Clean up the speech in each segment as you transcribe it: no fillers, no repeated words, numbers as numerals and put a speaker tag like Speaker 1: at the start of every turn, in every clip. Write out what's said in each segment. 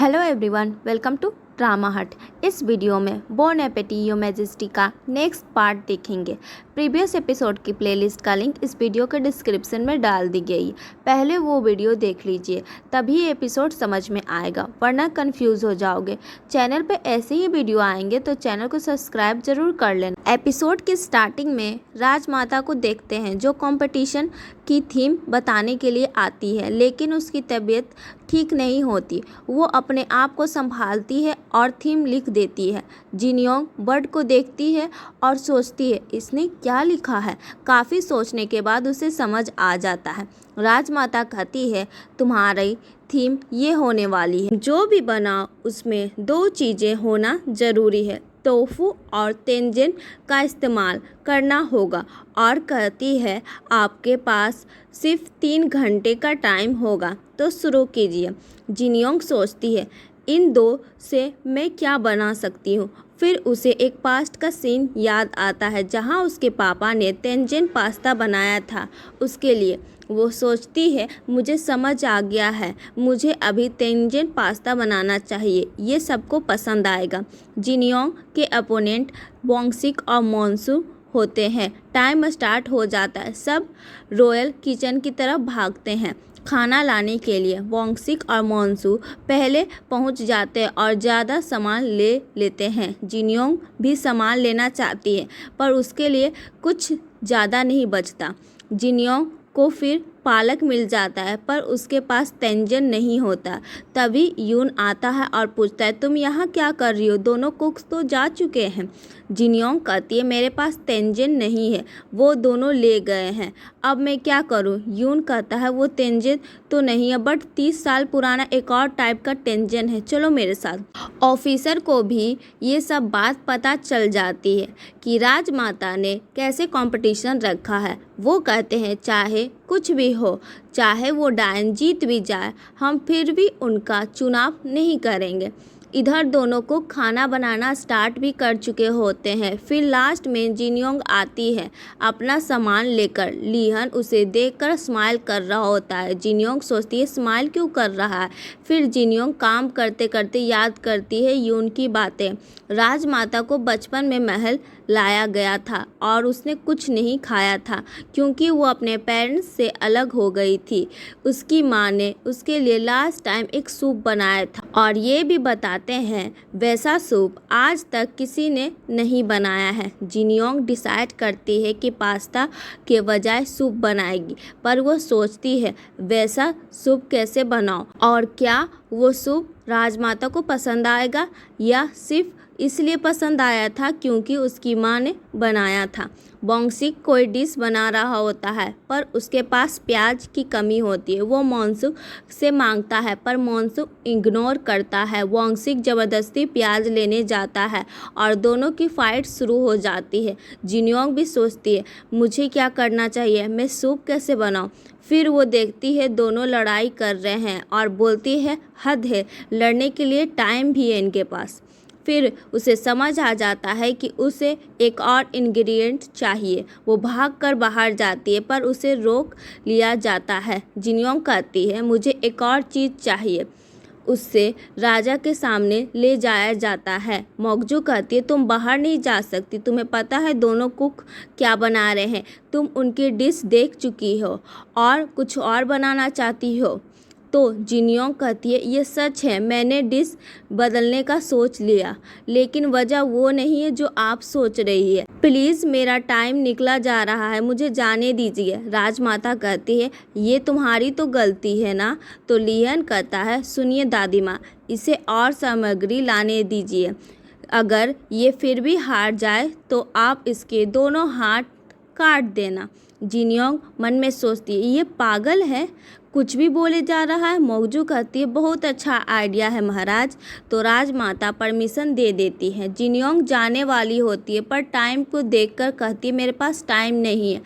Speaker 1: Hello everyone, welcome to drama hut. इस video में bon appetit your majesty का next part देखेंगे। Previous episode की प्लेलिस्ट का लिंक इस वीडियो के डिस्क्रिप्शन में डाल दी गई। पहले वो वीडियो देख लीजिए, तभी एपिसोड समझ में आएगा, वरना कंफ्यूज हो जाओगे। चैनल पे ऐसे ही वीडियो आएंगे तो चैनल को सब्सक्राइब जरूर कर लेना। एपिसोड की स्टार्टिंग में राजमाता को देखते हैं जो कंपटीशन की थीम बताने के लिए आती है, लेकिन उसकी तबीयत ठीक नहीं होती। वो अपने आप को संभालती है और थीम लिख देती है। जिनयोंग बर्ड को देखती है और सोचती है इसने क्या लिखा है। काफ़ी सोचने के बाद उसे समझ आ जाता है। राजमाता कहती है तुम्हारी थीम ये होने वाली है, जो भी बनाओ उसमें दो चीज़ें होना ज़रूरी है, टोफू और तेंजिन का इस्तेमाल करना होगा। और कहती है आपके पास सिर्फ 3 घंटे का टाइम होगा, तो शुरू कीजिए। जिनयोंग सोचती है इन दो से मैं क्या बना सकती हूँ। फिर उसे एक पास्ट का सीन याद आता है जहाँ उसके पापा ने तेंजिन पास्ता बनाया था उसके लिए। वो सोचती है मुझे समझ आ गया है, मुझे अभी तेंजिन पास्ता बनाना चाहिए, ये सबको पसंद आएगा। जिनयोंग के अपोनेंट बोंगसिक और मोन्सू होते हैं। टाइम स्टार्ट हो जाता है। सब रॉयल किचन की तरफ भागते हैं खाना लाने के लिए। बोंगसिक और मोन्सू पहले पहुंच जाते हैं और ज़्यादा सामान ले लेते हैं। जिनयोंग भी सामान लेना चाहती है, पर उसके लिए कुछ ज़्यादा नहीं बचता। जिनयोंग को फिर पालक मिल जाता है, पर उसके पास तेंजिन नहीं होता। तभी यून आता है और पूछता है तुम यहाँ क्या कर रही हो, दोनों कुक्स तो जा चुके हैं। जिनयोंग कहती है मेरे पास तेंजिन नहीं है, वो दोनों ले गए हैं, अब मैं क्या करूँ। यून कहता है वो तेंजिन तो नहीं है, बट 30 साल पुराना एक और टाइप का तेंजिन है, चलो मेरे साथ। ऑफिसर को भी ये सब बात पता चल जाती है कि राजमाता ने कैसे कंपटीशन रखा है। वो कहते हैं चाहे कुछ भी हो, चाहे वो डायन जीत भी जाए, हम फिर भी उनका चुनाव नहीं करेंगे। इधर दोनों को खाना बनाना स्टार्ट भी कर चुके होते हैं। फिर लास्ट में जिनयोंग आती है अपना सामान लेकर। लिहन उसे देखकर स्माइल कर रहा होता है। जिनयोंग सोचती है स्माइल क्यों कर रहा है। फिर जिनयोंग काम करते करते याद करती है यून की बातें। राजमाता को बचपन में महल लाया गया था और उसने कुछ नहीं खाया था क्योंकि वो अपने पेरेंट्स से अलग हो गई थी। उसकी माँ ने उसके लिए लास्ट टाइम एक सूप बनाया था और ये भी बताते हैं वैसा सूप आज तक किसी ने नहीं बनाया है। जिनयोंग डिसाइड करती है कि पास्ता के बजाय सूप बनाएगी, पर वो सोचती है वैसा सूप कैसे बनाओ और क्या वो सूप राजमाता को पसंद आएगा या सिर्फ इसलिए पसंद आया था क्योंकि उसकी माँ ने बनाया था। बोंगसिक कोई डिश बना रहा होता है, पर उसके पास प्याज की कमी होती है। वो मोन्सू से मांगता है, पर मोन्सू इग्नोर करता है। बोंगसिक ज़बरदस्ती प्याज लेने जाता है और दोनों की फाइट शुरू हो जाती है। जिनयोंग भी सोचती है मुझे क्या करना चाहिए, मैं सूप कैसे बनाऊँ। फिर वो देखती है दोनों लड़ाई कर रहे हैं और बोलती है हद है, लड़ने के लिए टाइम भी है इनके पास। फिर उसे समझ आ जाता है कि उसे एक और इंग्रेडिएंट चाहिए। वो भागकर बाहर जाती है, पर उसे रोक लिया जाता है। जिनयोंग कहती है मुझे एक और चीज़ चाहिए। उससे राजा के सामने ले जाया जाता है। मोगजू कहती है तुम बाहर नहीं जा सकती, तुम्हें पता है दोनों कुक क्या बना रहे हैं, तुम उनकी डिश देख चुकी हो और कुछ और बनाना चाहती हो। तो जिनयोंग कहती है ये सच है, मैंने डिश बदलने का सोच लिया, लेकिन वजह वो नहीं है जो आप सोच रही है। प्लीज़ मेरा टाइम निकला जा रहा है, मुझे जाने दीजिए। राजमाता कहती है ये तुम्हारी तो गलती है ना। तो लिहन कहता है सुनिए दादी माँ, इसे और सामग्री लाने दीजिए। अगर ये फिर भी हार जाए तो आप इसके दोनों हाथ काट देना। जिनयोंग मन में सोचती है ये पागल है, कुछ भी बोले जा रहा है। मोगजू कहती है बहुत अच्छा आइडिया है महाराज। तो राजमाता परमिशन दे देती है। जिनयोंग जाने वाली होती है, पर टाइम को देखकर कहती है मेरे पास टाइम नहीं है,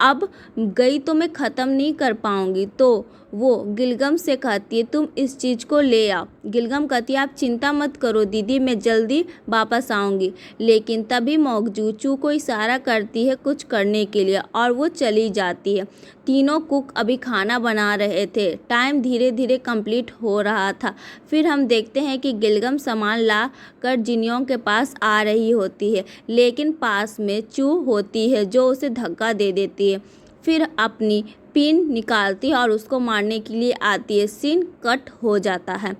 Speaker 1: अब गई तो मैं ख़त्म नहीं कर पाऊँगी। तो वो गिलगम से कहती है तुम इस चीज़ को ले आओ। गिलगम कहती है आप चिंता मत करो दीदी, मैं जल्दी वापस आऊँगी। लेकिन तभी मोगजू चू को इशारा करती है कुछ करने के लिए और वो चली जाती है। तीनों कुक अभी खाना बना रहे थे। टाइम धीरे धीरे कंप्लीट हो रहा था। फिर हम देखते हैं कि गिलगम सामान ला कर जिनियोंग के पास आ रही होती है, लेकिन पास में चू होती है जो उसे धक्का दे देती है। फिर अपनी पिन निकालती है और उसको मारने के लिए आती है। सीन कट हो जाता है।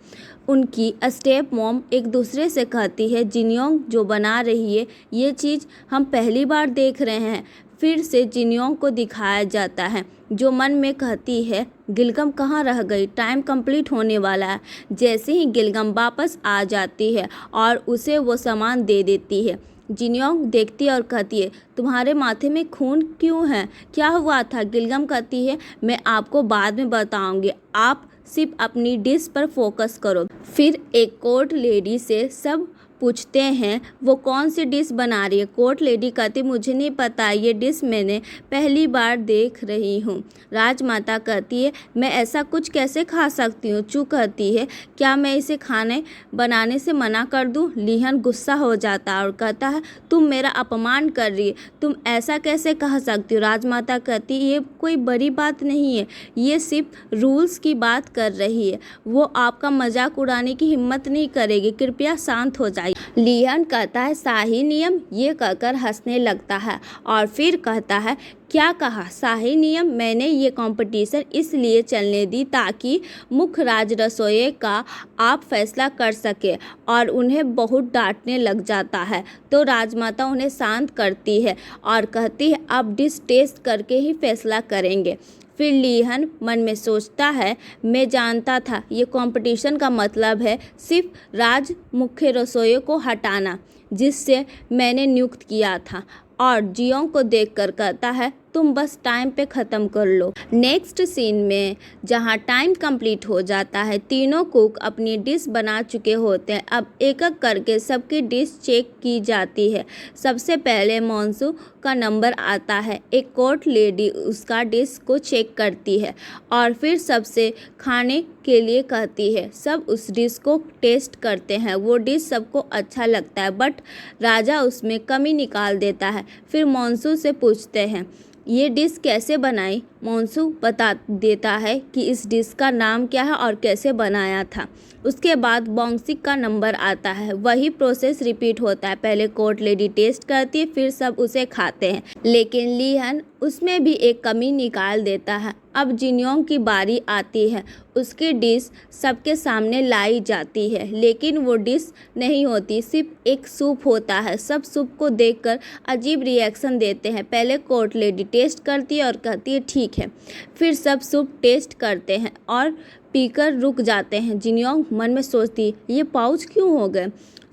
Speaker 1: उनकी स्टेप मॉम एक दूसरे से कहती है जिनियोंग जो बना रही है ये चीज़ हम पहली बार देख रहे हैं। फिर से जिनियोंग को दिखाया जाता है जो मन में कहती है गिलगम कहाँ रह गई, टाइम कंप्लीट होने वाला है। जैसे ही गिलगम वापस आ जाती है और उसे वो सामान दे देती है, जिनियोंग देखती है और कहती है तुम्हारे माथे में खून क्यों है, क्या हुआ था। गिलगम कहती है मैं आपको बाद में बताऊंगी, आप सिर्फ अपनी डिश पर फोकस करो। फिर एक कोर्ट लेडी से सब पूछते हैं वो कौन सी डिश बना रही है। कोर्ट लेडी कहती मुझे नहीं पता, ये डिश मैंने पहली बार देख रही हूँ। राजमाता कहती है मैं ऐसा कुछ कैसे खा सकती हूँ। चू कहती है क्या मैं इसे खाने बनाने से मना कर दूँ। लीहन गुस्सा हो जाता है और कहता है तुम मेरा अपमान कर रही है, तुम ऐसा कैसे कह सकती हो। राजमाता कहती ये कोई बड़ी बात नहीं है, ये सिर्फ रूल्स की बात कर रही है, वो आपका मजाक उड़ाने की हिम्मत नहीं करेगी, कृपया शांत हो जाइए। लीहन कहता है शाही नियम, ये कहकर हंसने लगता है और फिर कहता है क्या कहा शाही नियम, मैंने ये कंपटीशन इसलिए चलने दी ताकि मुख्य राज रसोई का आप फैसला कर सके। और उन्हें बहुत डांटने लग जाता है तो राजमाता उन्हें शांत करती है और कहती है अब डिश टेस्ट करके ही फैसला करेंगे। फिर लीहन मन में सोचता है मैं जानता था ये कंपटीशन का मतलब है सिर्फ राज मुख्य रसोई को हटाना जिससे मैंने नियुक्त किया था। और जियोंग को देखकर कहता है तुम बस टाइम पे ख़त्म कर लो। नेक्स्ट सीन में जहाँ टाइम कंप्लीट हो जाता है, तीनों कुक अपनी डिश बना चुके होते हैं। अब एक एक करके सबकी डिश चेक की जाती है। सबसे पहले मोन्सू का नंबर आता है। एक कोर्ट लेडी उसका डिश को चेक करती है और फिर सबसे खाने के लिए कहती है। सब उस डिश को टेस्ट करते हैं। वो डिश सबको अच्छा लगता है बट राजा उसमें कमी निकाल देता है। फिर मोन्सू से पूछते हैं ये डिश कैसे बनाई। मोन्सू बता देता है कि इस डिश का नाम क्या है और कैसे बनाया था। उसके बाद बोंगसिक का नंबर आता है। वही प्रोसेस रिपीट होता है। पहले कोर्ट लेडी टेस्ट करती है, फिर सब उसे खाते हैं, लेकिन लीहन उसमें भी एक कमी निकाल देता है। अब जिनियोंग की बारी आती है। उसकी डिश सबके सामने लाई जाती है, लेकिन वो डिश नहीं होती, सिर्फ एक सूप होता है। सब सूप को देखकर अजीब रिएक्शन देते हैं। पहले कोर्ट लेडी टेस्ट करती है और कहती है ठीक है। फिर सब सूप टेस्ट करते हैं और पीकर रुक जाते हैं। जिनियोंग मन में सोचती है ये पाउच क्यों हो गए।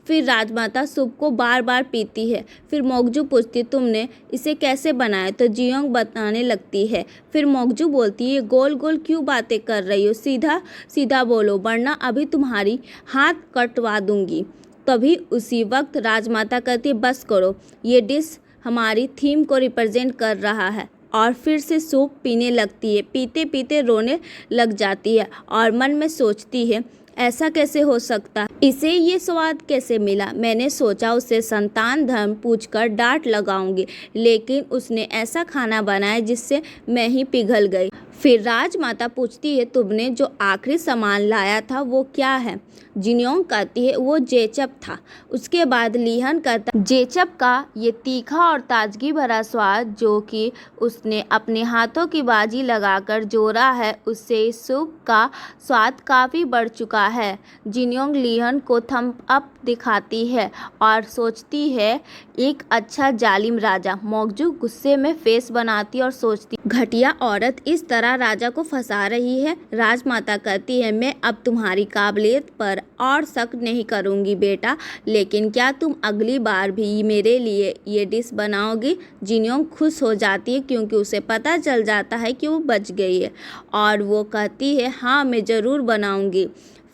Speaker 1: फिर राजमाता सूप को बार बार पीती है। फिर मोगजू पूछती तुमने इसे कैसे बनाया, तो जियोंग बताने लगती है। फिर मोगजू बोलती है गोल गोल क्यों बातें कर रही हो, सीधा सीधा बोलो वरना अभी तुम्हारी हाथ कटवा दूंगी। तभी उसी वक्त राजमाता कहती बस करो, ये डिश हमारी थीम को रिप्रेजेंट कर रहा है। और फिर से सूप पीने लगती है। पीते पीते रोने लग जाती है और मन में सोचती है ऐसा कैसे हो सकता है, इसे ये स्वाद कैसे मिला। मैंने सोचा उसे संतान धर्म पूछकर डांट लगाऊंगी, लेकिन उसने ऐसा खाना बनाया जिससे मैं ही पिघल गई। फिर राजमाता पूछती है तुमने जो आखिरी सामान लाया था वो क्या है। जिनियोंग कहती है वो जेचप था। उसके बाद लीहन कहता जेचप का ये तीखा और ताजगी भरा स्वाद जो कि उसने अपने हाथों की बाजी लगाकर जोड़ा है, उससे इस सूप का स्वाद काफ़ी बढ़ चुका है। जिनियोंग लीहन को थम्स अप दिखाती है और सोचती है एक अच्छा जालिम राजा। मोगजू गुस्से में फेस बनाती और सोचती घटिया औरत इस तरह राजा को फंसा रही है। राजमाता कहती है मैं अब तुम्हारी काबिलियत पर और शक नहीं करूंगी बेटा, लेकिन क्या तुम अगली बार भी मेरे लिए ये डिश बनाओगी। जिनियोंग खुश हो जाती है क्योंकि उसे पता चल जाता है कि वो बच गई है और वो कहती है हाँ मैं ज़रूर बनाऊंगी।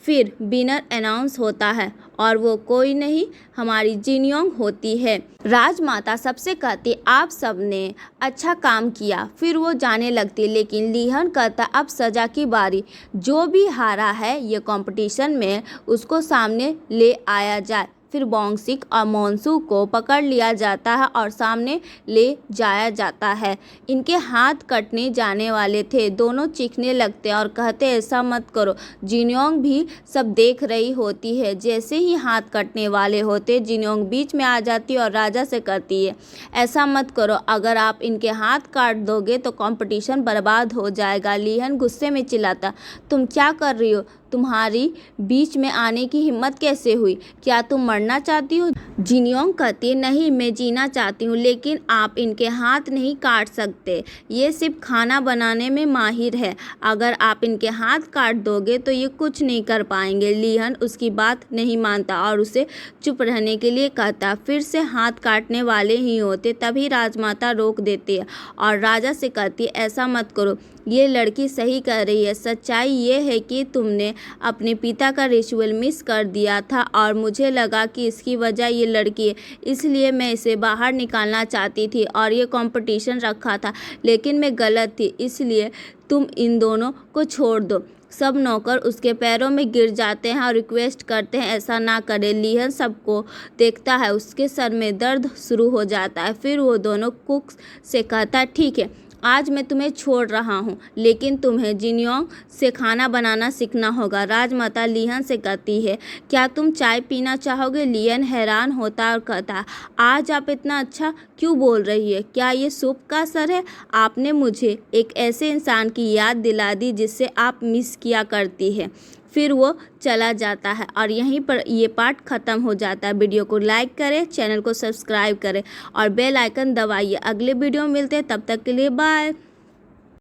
Speaker 1: फिर विनर अनाउंस होता है और वो कोई नहीं हमारी जिनयोंग होती है। राजमाता सबसे कहती आप सब ने अच्छा काम किया, फिर वो जाने लगती, लेकिन लीहन कहता अब सज़ा की बारी, जो भी हारा है ये कंपटीशन में उसको सामने ले आया जाए। फिर बोंगसिक और मोन्सू को पकड़ लिया जाता है और सामने ले जाया जाता है। इनके हाथ कटने जाने वाले थे। दोनों चीखने लगते और कहते ऐसा मत करो। जिनयोंग भी सब देख रही होती है। जैसे ही हाथ कटने वाले होते जिनयोंग बीच में आ जाती और राजा से कहती है ऐसा मत करो, अगर आप इनके हाथ काट दोगे तो कंपटीशन बर्बाद हो जाएगा। लीहन गुस्से में चिल्लाता तुम क्या कर रही हो, तुम्हारी बीच में आने की हिम्मत कैसे हुई, क्या तुम मरना चाहती हो? जिनयोंग कहती नहीं, मैं जीना चाहती हूँ, लेकिन आप इनके हाथ नहीं काट सकते, ये सिर्फ खाना बनाने में माहिर है, अगर आप इनके हाथ काट दोगे तो ये कुछ नहीं कर पाएंगे। लीहन उसकी बात नहीं मानता और उसे चुप रहने के लिए कहता। फिर से हाथ काटने वाले ही होते, तभी राजमाता रोक देती है और राजा से कहती ऐसा मत करो, ये लड़की सही कह रही है। सच्चाई ये है कि तुमने अपने पिता का रिचुअल मिस कर दिया था और मुझे लगा कि इसकी वजह ये लड़की है, इसलिए मैं इसे बाहर निकालना चाहती थी और ये कंपटीशन रखा था, लेकिन मैं गलत थी, इसलिए तुम इन दोनों को छोड़ दो। सब नौकर उसके पैरों में गिर जाते हैं और रिक्वेस्ट करते हैं ऐसा ना करे। लीहन सबको देखता है, उसके सर में दर्द शुरू हो जाता है। फिर वो दोनों कुक से कहता है ठीक है, आज मैं तुम्हें छोड़ रहा हूँ, लेकिन तुम्हें जिनयोंग से खाना बनाना सीखना होगा। राजमाता लीहन से कहती है क्या तुम चाय पीना चाहोगे? लीहन हैरान होता और कहता आज आप इतना अच्छा क्यों बोल रही है, क्या ये सूप का असर है? आपने मुझे एक ऐसे इंसान की याद दिला दी जिससे आप मिस किया करती है। फिर वो चला जाता है और यहीं पर ये पार्ट ख़त्म हो जाता है। वीडियो को लाइक करें, चैनल को सब्सक्राइब करें और बेल आइकन दबाइए। अगले वीडियो में मिलते हैं, तब तक के लिए बाय।